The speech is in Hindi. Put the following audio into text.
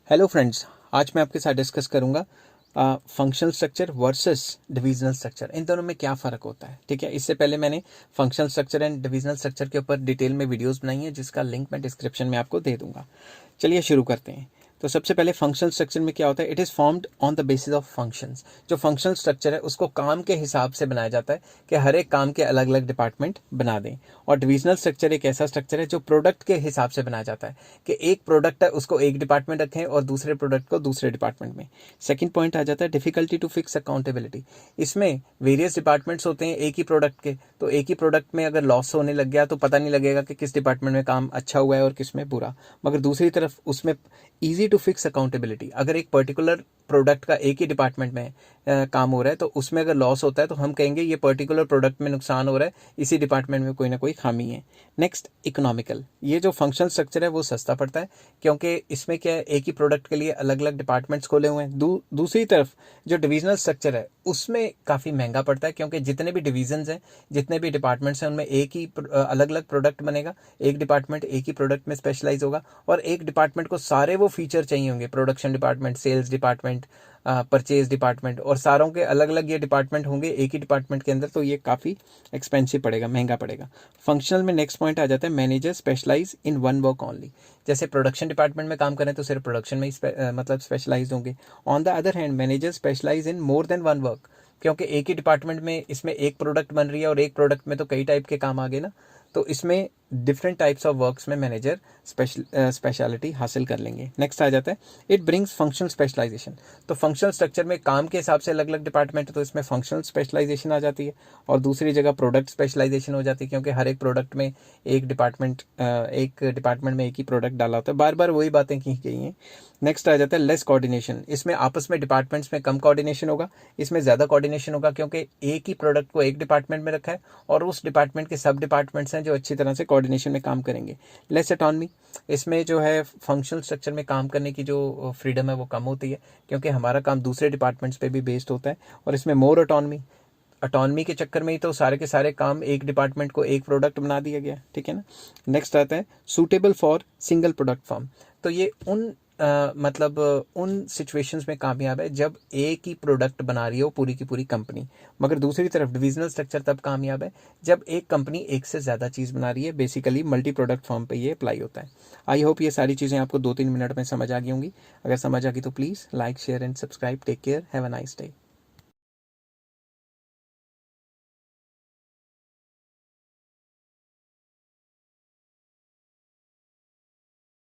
हेलो फ्रेंड्स, आज मैं आपके साथ डिस्कस करूंगा functional structure versus divisional structure. इन दोनों में क्या फ़र्क होता है। ठीक है, इससे पहले मैंने functional structure and divisional structure के ऊपर डिटेल में वीडियोस बनाई है, जिसका लिंक मैं डिस्क्रिप्शन में आपको दे दूंगा। चलिए शुरू करते हैं। तो सबसे पहले फंक्शनल स्ट्रक्चर में क्या होता है, it is formed on the basis of functions. जो फंक्शनल स्ट्रक्चर है उसको काम के हिसाब से बनाया जाता है कि हर एक काम के अलग अलग डिपार्टमेंट बना दें। और डिविजनल स्ट्रक्चर एक ऐसा स्ट्रक्चर है जो प्रोडक्ट के हिसाब से बनाया जाता है कि एक प्रोडक्ट है उसको एक डिपार्टमेंट रखें और दूसरे प्रोडक्ट को दूसरे डिपार्टमेंट में। सेकंड पॉइंट आ जाता है डिफिकल्टी टू फिक्स अकाउंटेबिलिटी। इसमें वेरियस डिपार्टमेंट्स होते हैं एक ही प्रोडक्ट के, तो एक ही प्रोडक्ट में अगर लॉस होने लग गया तो पता नहीं लगेगा कि किस डिपार्टमेंट में काम अच्छा हुआ है और किस में बुरा। मगर दूसरी तरफ उसमें ईजी टू फिक्स अकाउंटेबिलिटी। अगर एक पर्टिकुलर प्रोडक्ट का एक ही डिपार्टमेंट में काम हो रहा है तो उसमें अगर लॉस होता है तो हम कहेंगे ये पर्टिकुलर प्रोडक्ट में नुकसान हो रहा है, इसी डिपार्टमेंट में कोई ना कोई खामी है। Next, economical. ये जो फंक्शनल स्ट्रक्चर है वो सस्ता पड़ता है क्योंकि इसमें क्या है, एक ही प्रोडक्ट के लिए अलग अलग डिपार्टमेंट्स खोले हुए हैं। दूसरी तरफ जो डिविजनल स्ट्रक्चर है उसमें काफ़ी महंगा पड़ता है क्योंकि जितने भी डिवीजन्स हैं, जितने भी डिपार्टमेंट्स हैं, उनमें एक ही अलग अलग प्रोडक्ट बनेगा। एक डिपार्टमेंट एक ही प्रोडक्ट में स्पेशलाइज होगा और एक डिपार्टमेंट को सारे वो फीचर चाहिए होंगे, production department, sales department, purchase department, और सारों के अलग अलग ये डिपार्टमेंट होंगे एक ही डिपार्टमेंट के अंदर, तो ये काफ़ी एक्सपेंसिव पड़ेगा, महंगा पड़ेगा। फंक्शनल में नेक्स्ट पॉइंट आ जाता है manager specialise in one work only. जैसे प्रोडक्शन डिपार्टमेंट में काम करें तो सिर्फ प्रोडक्शन में ही मतलब स्पेशलाइज होंगे। On the other hand manager specialise in more than one work, क्योंकि एक ही डिपार्टमेंट में इसमें एक प्रोडक्ट बन रही है और एक प्रोडक्ट में तो कई टाइप के काम आ गए ना, तो इसमें डिफरेंट टाइप्स ऑफ वर्क्स में मैनेजर स्पेशलिटी हासिल कर लेंगे। नेक्स्ट आ जाता है इट ब्रिंग्स फंक्शनल स्पेशलाइजेशन। तो फंक्शनल स्ट्रक्चर में काम के हिसाब से अलग अलग डिपार्टमेंट है तो इसमें फंक्शनल स्पेशलाइजेशन आ जाती है और दूसरी जगह प्रोडक्ट स्पेशलाइजेशन हो जाती है क्योंकि हर एक प्रोडक्ट में एक डिपार्टमेंट में एक ही प्रोडक्ट डाला होता है। बार बार वही बातें की गई हैं। नेक्स्ट आ जाता है लेस कोऑर्डिनेशन। इसमें आपस में डिपार्टमेंट्स में कम कोऑर्डिनेशन होगा, इसमें ज़्यादा कोऑर्डिनेशन होगा क्योंकि एक ही प्रोडक्ट को एक डिपार्टमेंट में रखा है और उस डिपार्टमेंट के सब डिपार्टमेंट्स हैं जो अच्छी तरह से कोऑर्डिनेशन में काम करेंगे। Less autonomy. इसमें जो है फंक्शनल स्ट्रक्चर में काम करने की जो फ्रीडम है वो कम होती है क्योंकि हमारा काम दूसरे डिपार्टमेंट्स पे भी बेस्ड होता है। और इसमें मोर ऑटोनॉमी के चक्कर में ही तो सारे के सारे काम एक डिपार्टमेंट को एक प्रोडक्ट बना दिया गया। ठीक है ना। नेक्स्ट आता है suitable for single product form. तो ये उन सिचुएशंस में कामयाब है जब एक ही प्रोडक्ट बना रही हो पूरी की पूरी कंपनी। मगर दूसरी तरफ डिविजनल स्ट्रक्चर तब कामयाब है जब एक कंपनी एक से ज़्यादा चीज़ बना रही है। बेसिकली मल्टी प्रोडक्ट फॉर्म पे ये अप्लाई होता है। आई होप ये सारी चीज़ें आपको 2-3 मिनट में समझ आ गई होंगी। अगर समझ आ गई तो please like, share and subscribe. Take care, have a nice day.